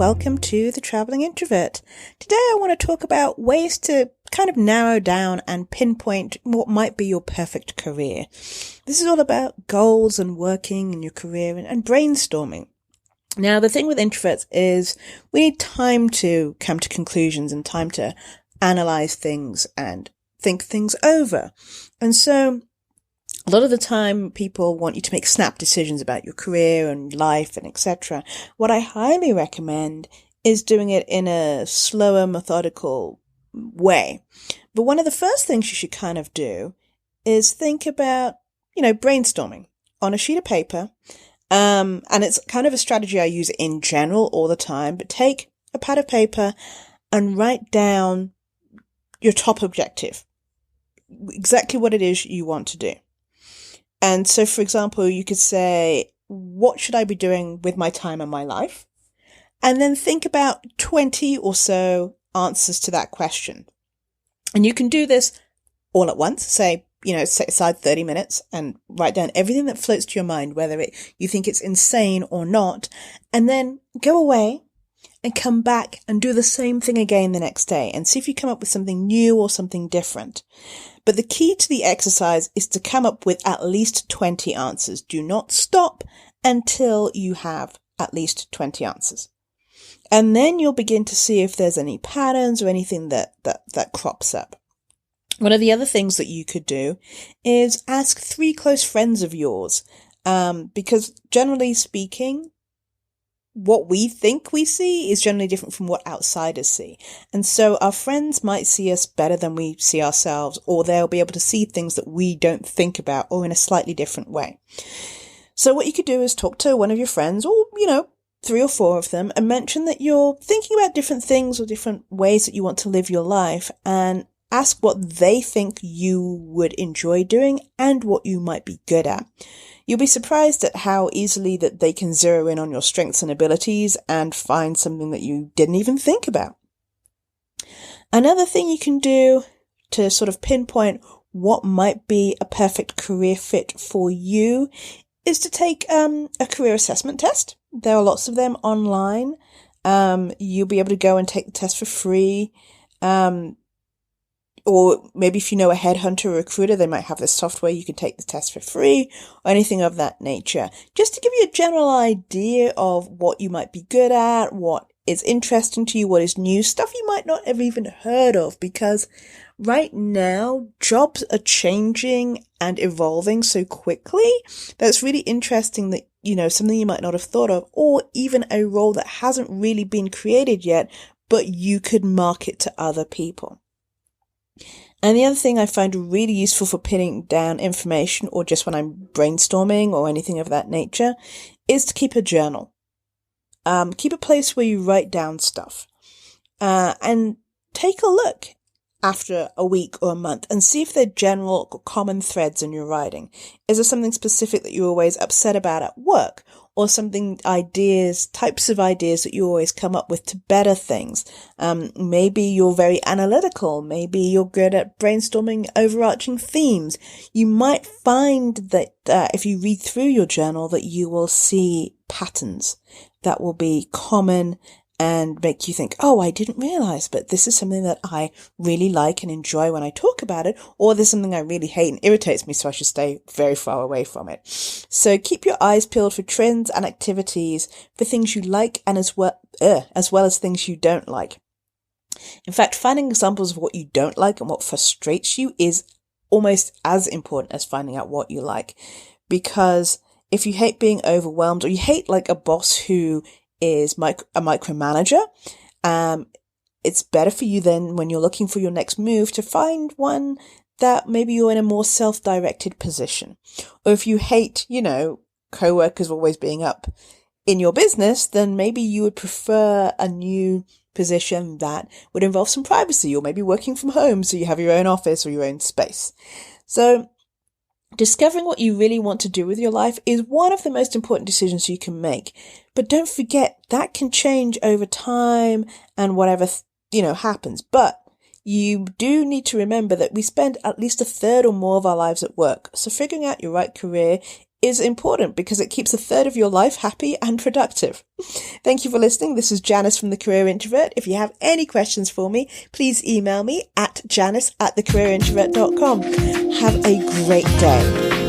welcome to The Traveling Introvert. Today I want to talk about ways to kind of narrow down and pinpoint what might be your perfect career. This is all about goals and working in your career and brainstorming. Now, the thing with introverts is we need time to come to conclusions and time to analyze things and think things over. And so a lot of the time people want you to make snap decisions about your career and life and etc. What I highly recommend is doing it in a slower, methodical way. But one of the first things you should kind of do is think about, brainstorming on a sheet of paper. And it's kind of a strategy I use in general all the time, but take a pad of paper and write down your top objective, exactly what it is you want to do. And so, for example, you could say, what should I be doing with my time and my life? And then think about 20 or so answers to that question. And you can do this all at once. Say, set aside 30 minutes and write down everything that floats to your mind, whether you think it's insane or not. And then go away and come back and do the same thing again the next day and see if you come up with something new or something different. But the key to the exercise is to come up with at least 20 answers. Do not stop until you have at least 20 answers. And then you'll begin to see if there's any patterns or anything that crops up. One of the other things that you could do is ask 3 close friends of yours, because generally speaking, what we think we see is generally different from what outsiders see. And so our friends might see us better than we see ourselves, or they'll be able to see things that we don't think about or in a slightly different way. So what you could do is talk to one of your friends, or, 3 or 4 of them, and mention that you're thinking about different things or different ways that you want to live your life, and ask what they think you would enjoy doing and what you might be good at. You'll be surprised at how easily that they can zero in on your strengths and abilities and find something that you didn't even think about. Another thing you can do to sort of pinpoint what might be a perfect career fit for you is to take a career assessment test. There are lots of them online. You'll be able to go and take the test for free. Or maybe if you know a headhunter or recruiter, they might have this software you can take the test for free or anything of that nature. Just to give you a general idea of what you might be good at, what is interesting to you, what is new, stuff you might not have even heard of, because right now jobs are changing and evolving so quickly that it's really interesting that, something you might not have thought of, or even a role that hasn't really been created yet, but you could market to other people. And the other thing I find really useful for pinning down information, or just when I'm brainstorming or anything of that nature, is to keep a journal. Keep a place where you write down stuff. And take a look after a week or a month and see if there are general or common threads in your writing. Is there something specific that you're always upset about at work? Or types of ideas that you always come up with to better things. Maybe you're very analytical. Maybe you're good at brainstorming overarching themes. You might find that if you read through your journal that you will see patterns that will be common and make you think, oh, I didn't realize, but this is something that I really like and enjoy when I talk about it, or there's something I really hate and irritates me, so I should stay very far away from it. So keep your eyes peeled for trends and activities, for things you like and as well as things you don't like. In fact, finding examples of what you don't like and what frustrates you is almost as important as finding out what you like. Because if you hate being overwhelmed, or you hate like a boss who is a micromanager, it's better for you then when you're looking for your next move to find one that maybe you're in a more self-directed position. Or if you hate, co-workers always being up in your business, then maybe you would prefer a new position that would involve some privacy, or maybe working from home so you have your own office or your own space. So discovering what you really want to do with your life is one of the most important decisions you can make. But don't forget, that can change over time and whatever, happens. But you do need to remember that we spend at least a third or more of our lives at work. So figuring out your right career is important because it keeps a third of your life happy and productive. Thank you for listening. This is Janice from The Career Introvert. If you have any questions for me, please email me at janice@thecareerintrovert.com. Have a great day.